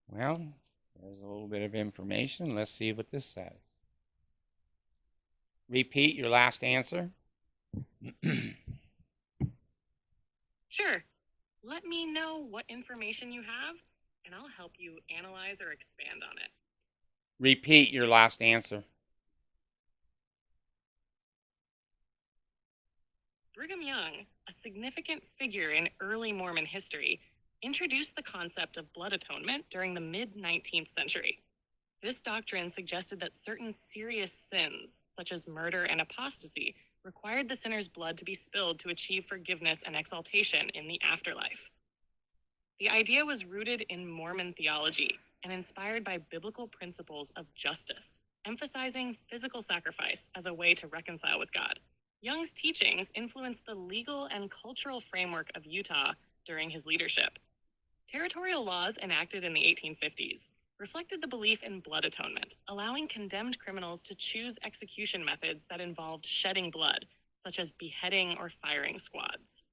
Well, there's a little bit of information. Let's see what this says. Repeat your last answer. Sure. Let me know what information you have, and I'll help you analyze or expand on it. Repeat your last answer. Brigham Young, a significant figure in early Mormon history, introduced the concept of blood atonement during the mid-19th century. This doctrine suggested that certain serious sins, such as murder and apostasy, required the sinner's blood to be spilled to achieve forgiveness and exaltation in the afterlife. The idea was rooted in Mormon theology and inspired by biblical principles of justice, emphasizing physical sacrifice as a way to reconcile with God. Young's teachings influenced the legal and cultural framework of Utah during his leadership. Territorial laws enacted in the 1850s reflected the belief in blood atonement, allowing condemned criminals to choose execution methods that involved shedding blood, such as beheading or firing squads.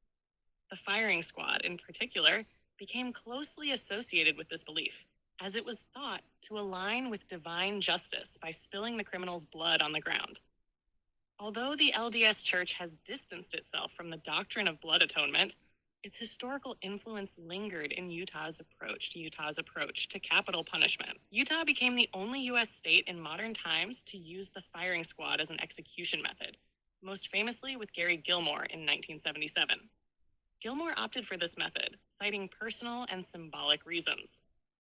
The firing squad, in particular, became closely associated with this belief, as it was thought to align with divine justice by spilling the criminal's blood on the ground. Although the LDS Church has distanced itself from the doctrine of blood atonement, its historical influence lingered in Utah's approach to capital punishment. Utah became the only U.S. state in modern times to use the firing squad as an execution method, most famously with Gary Gilmore in 1977. Gilmore opted for this method, citing personal and symbolic reasons.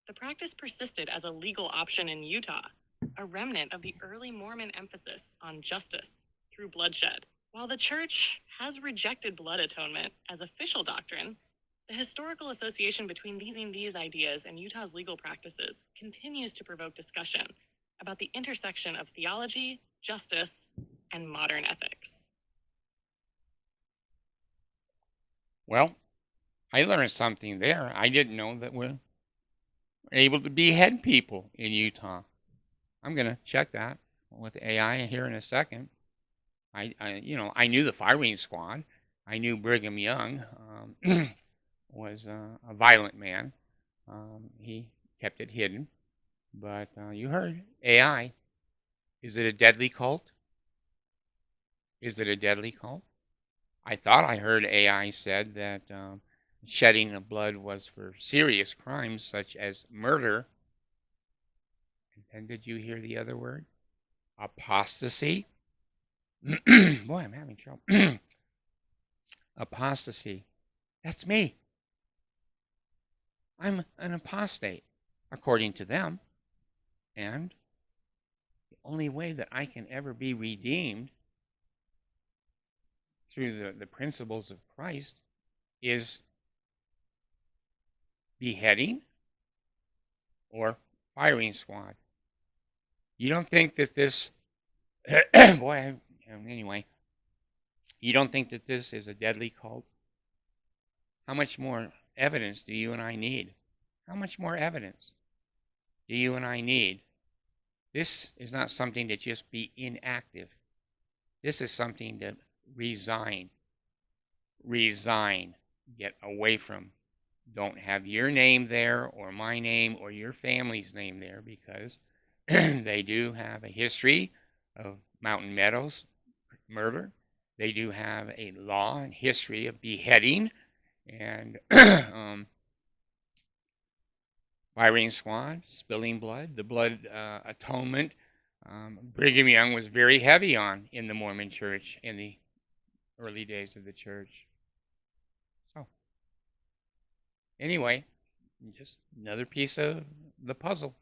The practice persisted as a legal option in Utah, a remnant of the early Mormon emphasis on justice through bloodshed. While the Church has rejected blood atonement as official doctrine, the historical association between these ideas and Utah's legal practices continues to provoke discussion about the intersection of theology, justice, and modern ethics. Well, I learned something there. I didn't know that we're able to behead people in Utah. I'm going to check that with AI here in a second. I knew the firing squad. I knew Brigham Young was a violent man. He kept it hidden. But you heard AI. Is it a deadly cult? Is it a deadly cult? I thought I heard AI said that shedding of blood was for serious crimes such as murder. And did you hear the other word? Apostasy. Boy, I'm having trouble. Apostasy. That's me. I'm an apostate, according to them. And the only way that I can ever be redeemed through the principles of Christ is beheading or firing squad. You don't think that this, anyway, you don't think that this is a deadly cult? How much more evidence do you and I need? How much more evidence do you and I need? This is not something to just be inactive. This is something to resign, get away from. Don't have your name there or my name or your family's name there, because they do have a history of Mountain Meadows murder. They do have a law and history of beheading and firing squad, spilling blood, the blood atonement. Brigham Young was very heavy on in the Mormon church in the early days of the church. So, anyway, just another piece of the puzzle.